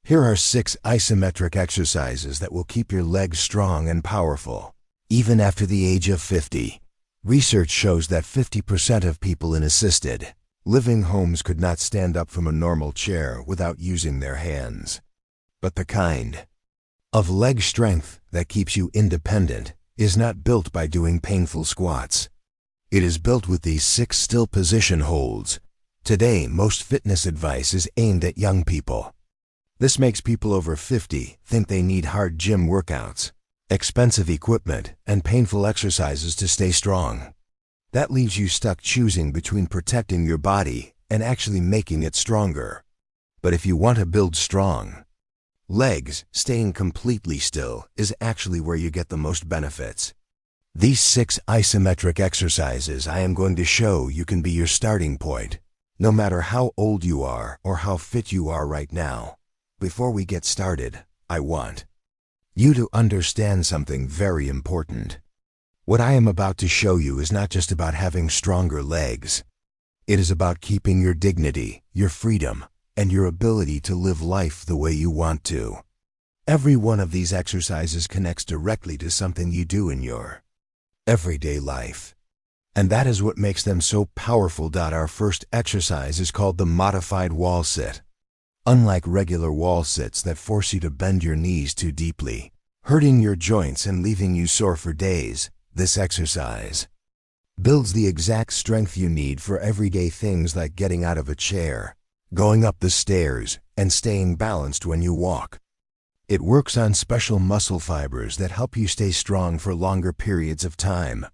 Here are 6 isometric exercises that will keep your legs strong and powerful, even after the age of 50. Research shows that 50% of people in assisted living homes could not stand up from a normal chair without using their hands. But the kind of leg strength that keeps you independent is not built by doing painful squats. It is built with these 6 still position holds. Today, most fitness advice is aimed at young people. This makes people over 50 think they need hard gym workouts, expensive equipment, and painful exercises to stay strong. That leaves you stuck choosing between protecting your body and actually making it stronger. But if you want to build strong legs, staying completely still is actually where you get the most benefits. These 6 isometric exercises I am going to show you can be your starting point, no matter how old you are or how fit you are right now. Before we get started, I want you to understand something very important. What I am about to show you is not just about having stronger legs. It is about keeping your dignity, your freedom, and your ability to live life the way you want to. Every one of these exercises connects directly to something you do in your everyday life. And that is what makes them so powerful. Our first exercise is called the modified wall sit. Unlike regular wall sits that force you to bend your knees too deeply, hurting your joints and leaving you sore for days, this exercise builds the exact strength you need for everyday things like getting out of a chair, going up the stairs, and staying balanced when you walk. It works on special muscle fibers that help you stay strong for longer periods of time.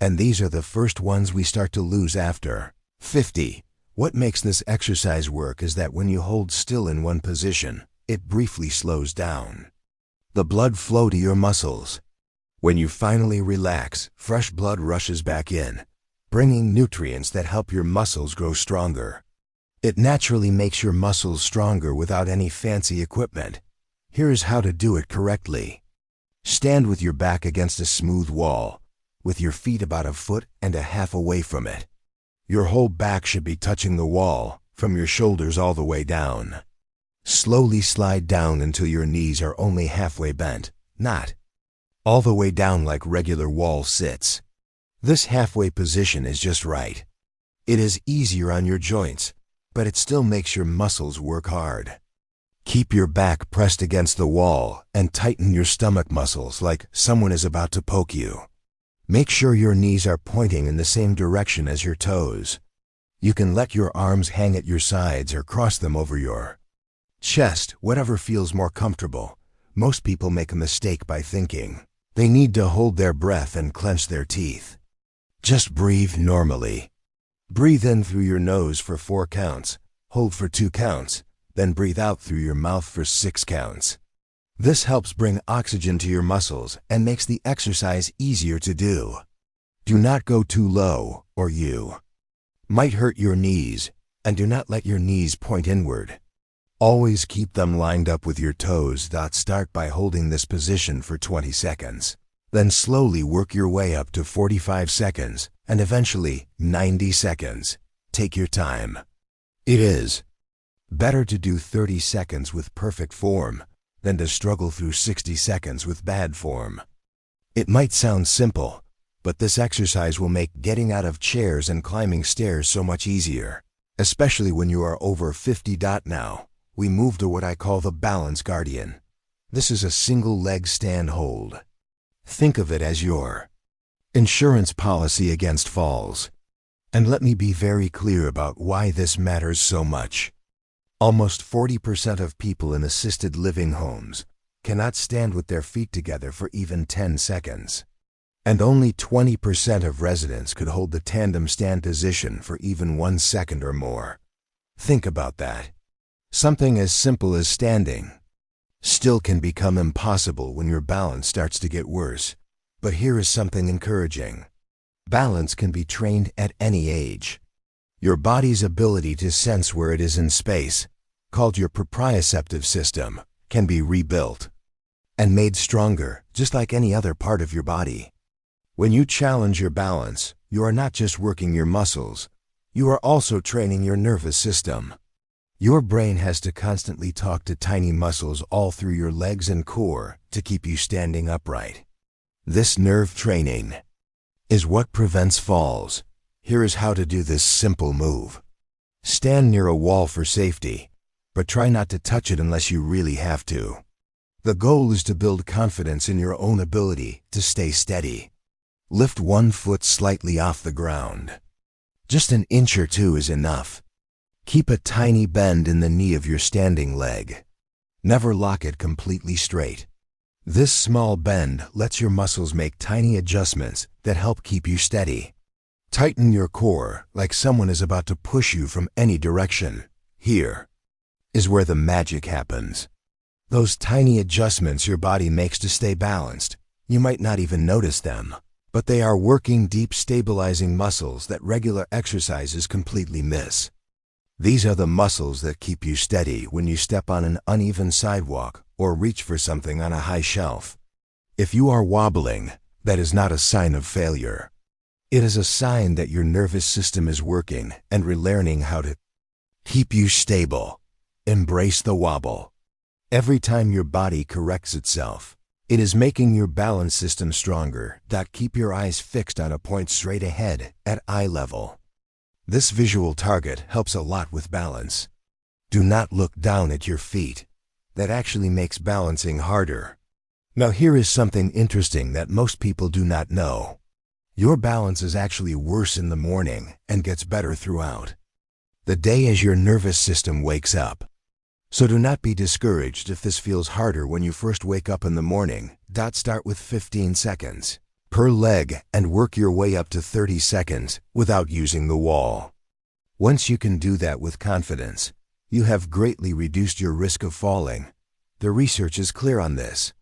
And these are the first ones we start to lose after 50. What makes this exercise work is that when you hold still in one position, it briefly slows down the blood flow to your muscles. When you finally relax, fresh blood rushes back in, bringing nutrients that help your muscles grow stronger. It naturally makes your muscles stronger without any fancy equipment. Here is how to do it correctly. Stand with your back against a smooth wall, with your feet about 1.5 feet away from it. Your whole back should be touching the wall, from your shoulders all the way down. Slowly slide down until your knees are only halfway bent, not all the way down like regular wall sits. This halfway position is just right. It is easier on your joints, but it still makes your muscles work hard. Keep your back pressed against the wall and tighten your stomach muscles like someone is about to poke you. Make sure your knees are pointing in the same direction as your toes. You can let your arms hang at your sides or cross them over your chest, whatever feels more comfortable. Most people make a mistake by thinking they need to hold their breath and clench their teeth. Just breathe normally. Breathe in through your nose for 4 counts, hold for 2 counts, then breathe out through your mouth for 6 counts. This helps bring oxygen to your muscles and makes the exercise easier to do. Do not go too low, or you might hurt your knees, and do not let your knees point inward. Always keep them lined up with your toes. Start by holding this position for 20 seconds. Then slowly work your way up to 45 seconds, and eventually 90 seconds. Take your time. It is better to do 30 seconds with perfect form than to struggle through 60 seconds with bad form. It might sound simple, but this exercise will make getting out of chairs and climbing stairs so much easier, especially when you are over 50. Now, we move to what I call the balance guardian. This is a single leg stand hold. Think of it as your insurance policy against falls. And let me be very clear about why this matters so much. Almost 40% of people in assisted living homes cannot stand with their feet together for even 10 seconds. And only 20% of residents could hold the tandem stand position for even 1 second or more. Think about that. Something as simple as standing still can become impossible when your balance starts to get worse. But here is something encouraging. Balance can be trained at any age. Your body's ability to sense where it is in space, called your proprioceptive system, can be rebuilt and made stronger, just like any other part of your body. When you challenge your balance, you are not just working your muscles, you are also training your nervous system. Your brain has to constantly talk to tiny muscles all through your legs and core to keep you standing upright. This nerve training is what prevents falls. Here is how to do this simple move. Stand near a wall for safety, but try not to touch it unless you really have to. The goal is to build confidence in your own ability to stay steady. Lift one foot slightly off the ground. Just an inch or two is enough. Keep a tiny bend in the knee of your standing leg. Never lock it completely straight. This small bend lets your muscles make tiny adjustments that help keep you steady. Tighten your core like someone is about to push you from any direction. Here is where the magic happens. Those tiny adjustments your body makes to stay balanced, you might not even notice them, but they are working deep stabilizing muscles that regular exercises completely miss. These are the muscles that keep you steady when you step on an uneven sidewalk or reach for something on a high shelf. If you are wobbling, that is not a sign of failure. It is a sign that your nervous system is working and relearning how to keep you stable. Embrace the wobble. Every time your body corrects itself, it is making your balance system stronger. Keep your eyes fixed on a point straight ahead at eye level. This visual target helps a lot with balance. Do not look down at your feet. That actually makes balancing harder. Now here is something interesting that most people do not know. Your balance is actually worse in the morning and gets better throughout the day as your nervous system wakes up. So do not be discouraged if this feels harder when you first wake up in the morning. Start with 15 seconds per leg and work your way up to 30 seconds without using the wall. Once you can do that with confidence, you have greatly reduced your risk of falling. The research is clear on this.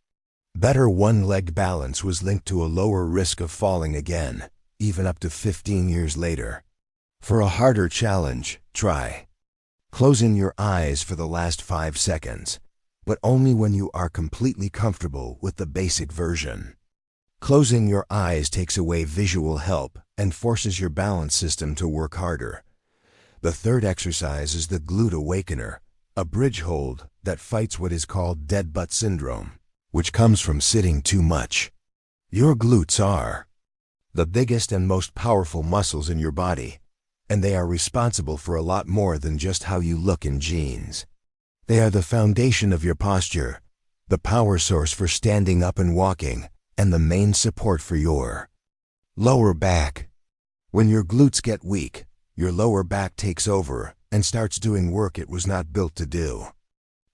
Better one-leg balance was linked to a lower risk of falling again, even up to 15 years later. For a harder challenge, try closing your eyes for the last 5 seconds, but only when you are completely comfortable with the basic version. Closing your eyes takes away visual help and forces your balance system to work harder. The third exercise is the glute awakener, a bridge hold that fights what is called dead butt syndrome, which comes from sitting too much. Your glutes are the biggest and most powerful muscles in your body, and they are responsible for a lot more than just how you look in jeans. They are the foundation of your posture, the power source for standing up and walking, and the main support for your lower back. When your glutes get weak, your lower back takes over and starts doing work it was not built to do.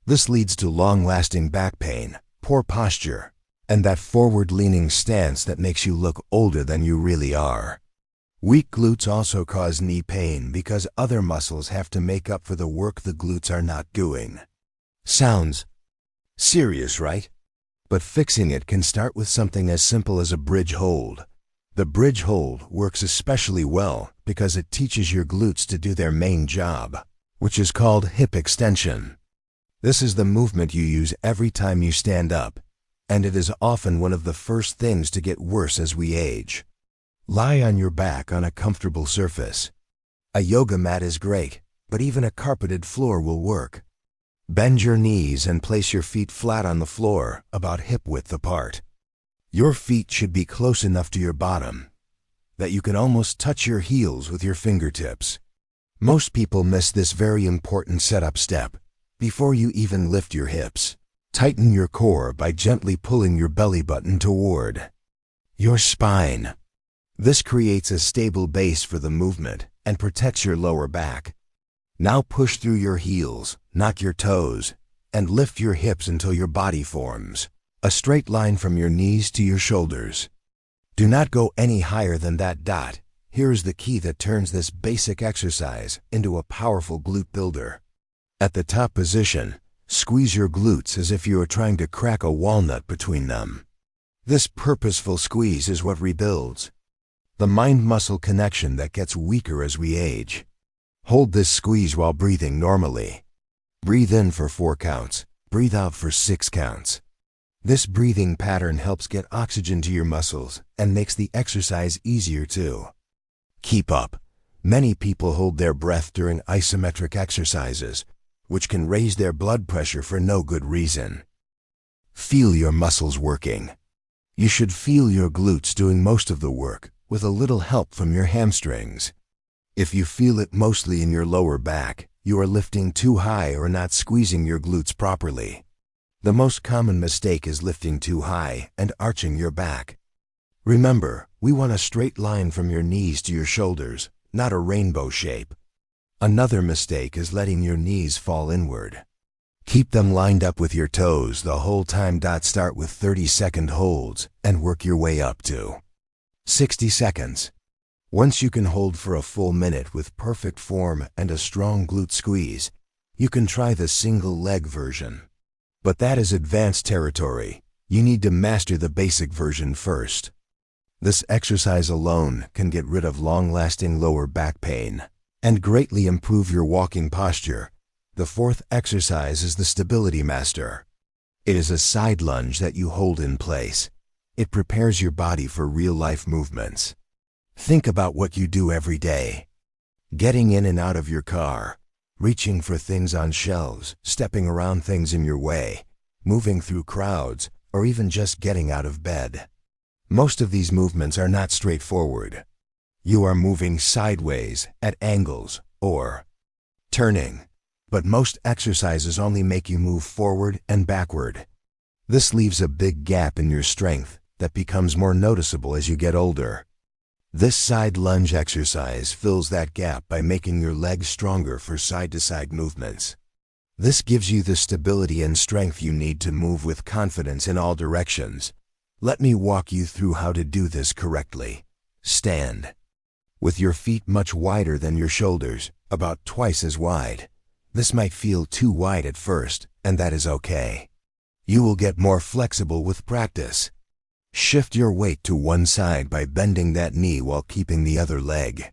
This leads to long-lasting back pain, poor posture, and that forward-leaning stance that makes you look older than you really are. Weak glutes also cause knee pain because other muscles have to make up for the work the glutes are not doing. Sounds serious, right? But fixing it can start with something as simple as a bridge hold. The bridge hold works especially well because it teaches your glutes to do their main job, which is called hip extension. This is the movement you use every time you stand up, and it is often one of the first things to get worse as we age. Lie on your back on a comfortable surface. A yoga mat is great, but even a carpeted floor will work. Bend your knees and place your feet flat on the floor, about hip width apart. Your feet should be close enough to your bottom that you can almost touch your heels with your fingertips. Most people miss this very important setup step before you even lift your hips. Tighten your core by gently pulling your belly button toward your spine. This creates a stable base for the movement and protects your lower back. Now push through your heels, knock your toes, and lift your hips until your body forms a straight line from your knees to your shoulders. Do not go any higher than that. Here is the key that turns this basic exercise into a powerful glute builder. At the top position, squeeze your glutes as if you are trying to crack a walnut between them. This purposeful squeeze is what rebuilds the mind-muscle connection that gets weaker as we age. Hold this squeeze while breathing normally. Breathe in for 4 counts, breathe out for 6 counts. This breathing pattern helps get oxygen to your muscles and makes the exercise easier too. Keep up. Many people hold their breath during isometric exercises, which can raise their blood pressure for no good reason. Feel your muscles working. You should feel your glutes doing most of the work, with a little help from your hamstrings. If you feel it mostly in your lower back, you are lifting too high or not squeezing your glutes properly. The most common mistake is lifting too high and arching your back. Remember, we want a straight line from your knees to your shoulders, not a rainbow shape. Another mistake is letting your knees fall inward. Keep them lined up with your toes the whole time. Start with 30-second holds and work your way up to 60 seconds. Once you can hold for a full minute with perfect form and a strong glute squeeze, you can try the single leg version. But that is advanced territory. You need to master the basic version first. This exercise alone can get rid of long-lasting lower back pain and greatly improve your walking posture. The fourth exercise is the Stability Master. It is a side lunge that you hold in place. It prepares your body for real-life movements. Think about what you do every day. Getting in and out of your car, reaching for things on shelves, stepping around things in your way, moving through crowds, or even just getting out of bed. Most of these movements are not straightforward. You are moving sideways, at angles, or turning. But most exercises only make you move forward and backward. This leaves a big gap in your strength that becomes more noticeable as you get older. This side lunge exercise fills that gap by making your legs stronger for side-to-side movements. This gives you the stability and strength you need to move with confidence in all directions. Let me walk you through how to do this correctly. Stand. With your feet much wider than your shoulders, about twice as wide. This might feel too wide at first, and that is okay. You will get more flexible with practice. Shift your weight to one side by bending that knee while keeping the other leg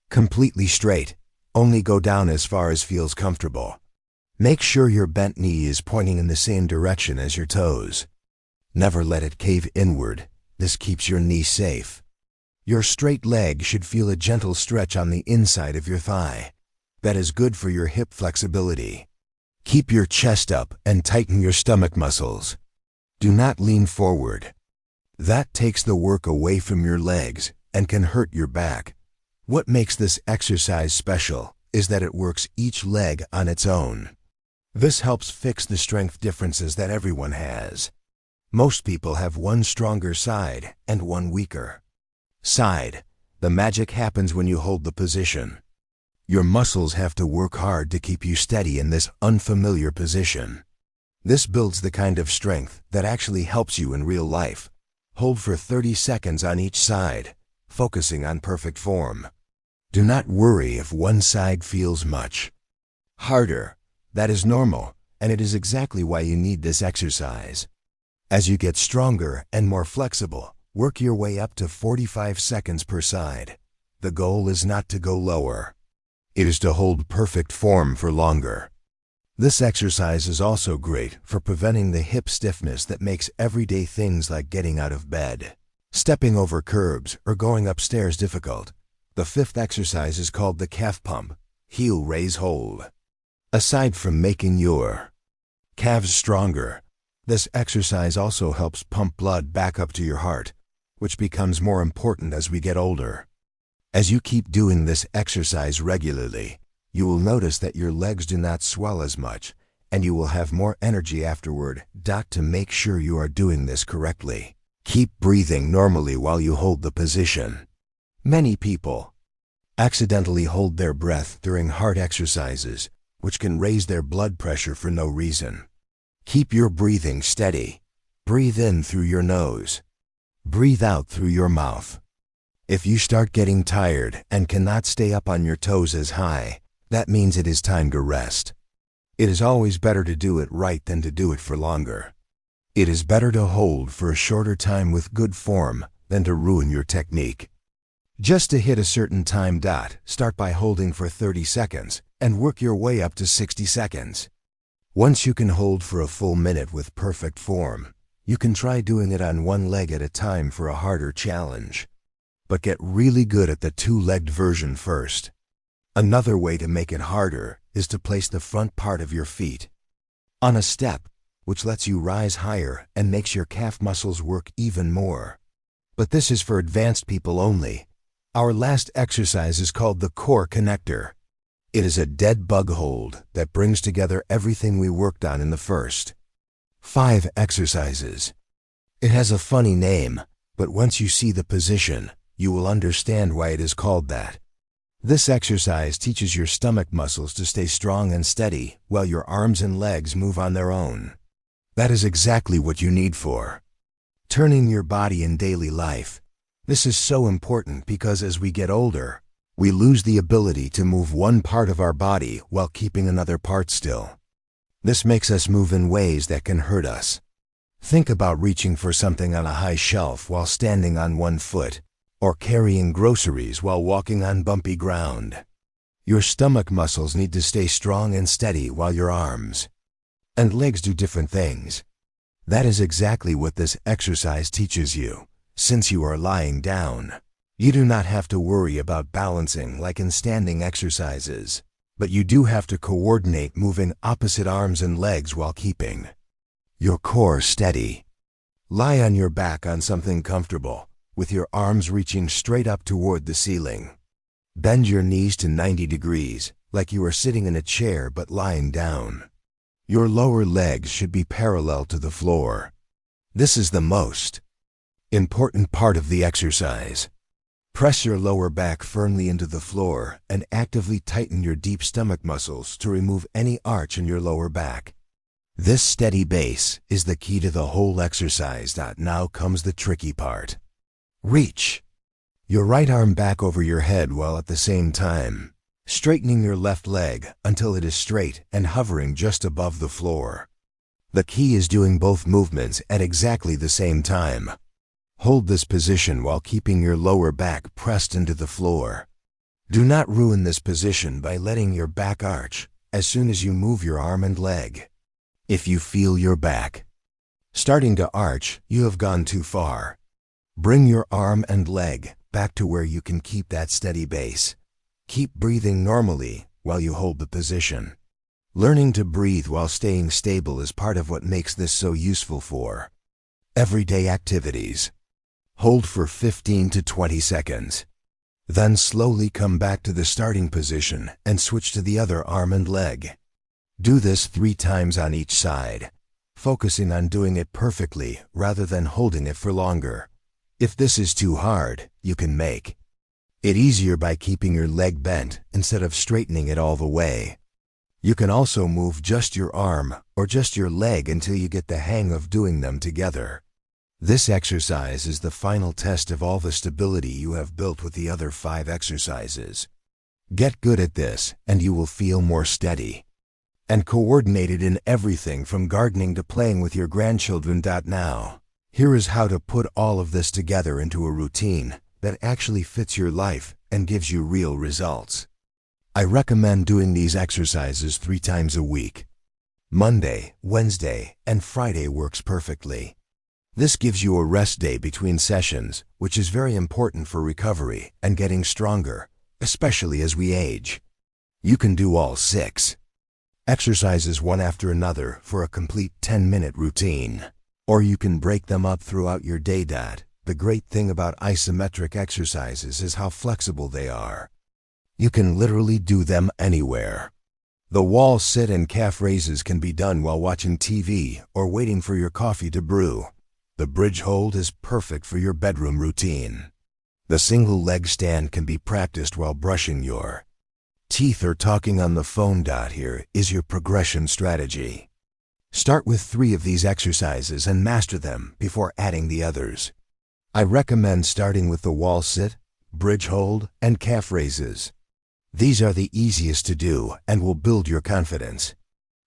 completely straight. Only go down as far as feels comfortable. Make sure your bent knee is pointing in the same direction as your toes. Never let it cave inward. This keeps your knee safe. Your straight leg should feel a gentle stretch on the inside of your thigh. That is good for your hip flexibility. Keep your chest up and tighten your stomach muscles. Do not lean forward. That takes the work away from your legs and can hurt your back. What makes this exercise special is that it works each leg on its own. This helps fix the strength differences that everyone has. Most people have one stronger side and one weaker side. The magic happens when you hold the position. Your muscles have to work hard to keep you steady in this unfamiliar position. This builds the kind of strength that actually helps you in real life. Hold for 30 seconds on each side, focusing on perfect form. Do not worry if one side feels much harder. That is normal, and it is exactly why you need this exercise. As you get stronger and more flexible, work your way up to 45 seconds per side. The goal is not to go lower. It is to hold perfect form for longer. This exercise is also great for preventing the hip stiffness that makes everyday things like getting out of bed, stepping over curbs, or going upstairs difficult. The fifth exercise is called the calf pump, heel raise hold. Aside from making your calves stronger, this exercise also helps pump blood back up to your heart, which becomes more important as we get older. As you keep doing this exercise regularly, you will notice that your legs do not swell as much, and you will have more energy afterward. To make sure you are doing this correctly, keep breathing normally while you hold the position. Many people accidentally hold their breath during hard exercises, which can raise their blood pressure for no reason. Keep your breathing steady. Breathe in through your nose. Breathe out through your mouth. If you start getting tired and cannot stay up on your toes as high, that means it is time to rest. It is always better to do it right than to do it for longer. It is better to hold for a shorter time with good form than to ruin your technique. Just to hit a certain time. Start by holding for 30 seconds and work your way up to 60 seconds. Once you can hold for a full minute with perfect form, you can try doing it on one leg at a time for a harder challenge. But get really good at the two-legged version first. Another way to make it harder is to place the front part of your feet on a step, which lets you rise higher and makes your calf muscles work even more. But this is for advanced people only. Our last exercise is called the core connector. It is a dead bug hold that brings together everything we worked on in the first 5 exercises. It has a funny name, but once you see the position, you will understand why it is called that. This exercise teaches your stomach muscles to stay strong and steady while your arms and legs move on their own. That is exactly what you need for turning your body in daily life. This is so important because as we get older, we lose the ability to move one part of our body while keeping another part still. This makes us move in ways that can hurt us. Think about reaching for something on a high shelf while standing on one foot, or carrying groceries while walking on bumpy ground. Your stomach muscles need to stay strong and steady while your arms and legs do different things. That is exactly what this exercise teaches you. Since you are lying down, you do not have to worry about balancing like in standing exercises, but you do have to coordinate moving opposite arms and legs while keeping your core steady. Lie on your back on something comfortable, with your arms reaching straight up toward the ceiling. Bend your knees to 90 degrees, like you are sitting in a chair but lying down. Your lower legs should be parallel to the floor. This is the most important part of the exercise. Press your lower back firmly into the floor and actively tighten your deep stomach muscles to remove any arch in your lower back. This steady base is the key to the whole exercise. Now comes the tricky part. Reach your right arm back over your head while at the same time straightening your left leg until it is straight and hovering just above the floor. The key is doing both movements at exactly the same time. Hold this position while keeping your lower back pressed into the floor. Do not ruin this position by letting your back arch as soon as you move your arm and leg. If you feel your back starting to arch, you have gone too far. Bring your arm and leg back to where you can keep that steady base. Keep breathing normally while you hold the position. Learning to breathe while staying stable is part of what makes this so useful for everyday activities. Hold for 15 to 20 seconds. Then slowly come back to the starting position and switch to the other arm and leg. Do this 3 times on each side, focusing on doing it perfectly rather than holding it for longer. If this is too hard, you can make it easier by keeping your leg bent instead of straightening it all the way. You can also move just your arm or just your leg until you get the hang of doing them together. This exercise is the final test of all the stability you have built with the other 5 exercises. Get good at this and you will feel more steady and coordinated in everything from gardening to playing with your grandchildren. Now, here is how to put all of this together into a routine that actually fits your life and gives you real results. I recommend doing these exercises 3 times a week. Monday, Wednesday, and Friday works perfectly. This gives you a rest day between sessions, which is very important for recovery and getting stronger, especially as we age. You can do all 6 exercises one after another for a complete 10-minute routine, or you can break them up throughout your day. The great thing about isometric exercises is how flexible they are. You can literally do them anywhere. The wall sit and calf raises can be done while watching TV or waiting for your coffee to brew. The bridge hold is perfect for your bedroom routine. The single leg stand can be practiced while brushing your teeth or talking on the phone. Here is your progression strategy. Start with 3 of these exercises and master them before adding the others. I recommend starting with the wall sit, bridge hold, and calf raises. These are the easiest to do and will build your confidence.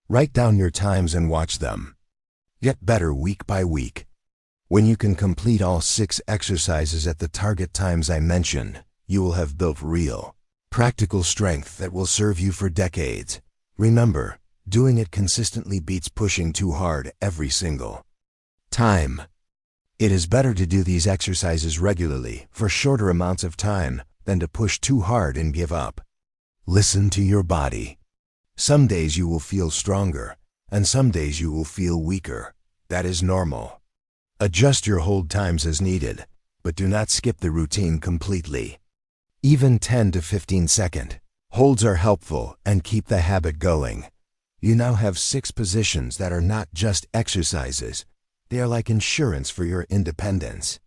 Write down your times and watch them. Get better week by week. When you can complete all 6 exercises at the target times I mentioned, you will have built real, practical strength that will serve you for decades. Remember, doing it consistently beats pushing too hard every single time. It is better to do these exercises regularly for shorter amounts of time than to push too hard and give up. Listen to your body. Some days you will feel stronger, and some days you will feel weaker. That is normal. Adjust your hold times as needed, but do not skip the routine completely. Even 10 to 15 second holds are helpful and keep the habit going. You now have 6 positions that are not just exercises. They are like insurance for your independence.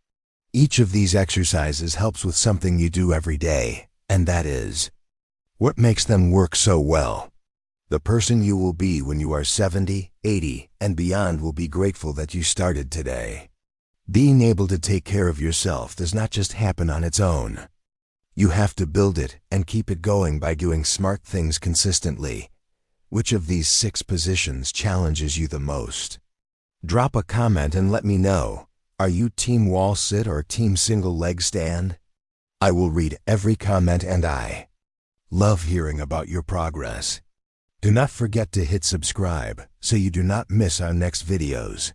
Each of these exercises helps with something you do every day, and that is what makes them work so well. The person you will be when you are 70, 80, and beyond will be grateful that you started today. Being able to take care of yourself does not just happen on its own. You have to build it and keep it going by doing smart things consistently. Which of these 6 positions challenges you the most? Drop a comment and let me know. Are you team wall sit or team single leg stand? I will read every comment and I love hearing about your progress. Do not forget to hit subscribe so you do not miss our next videos.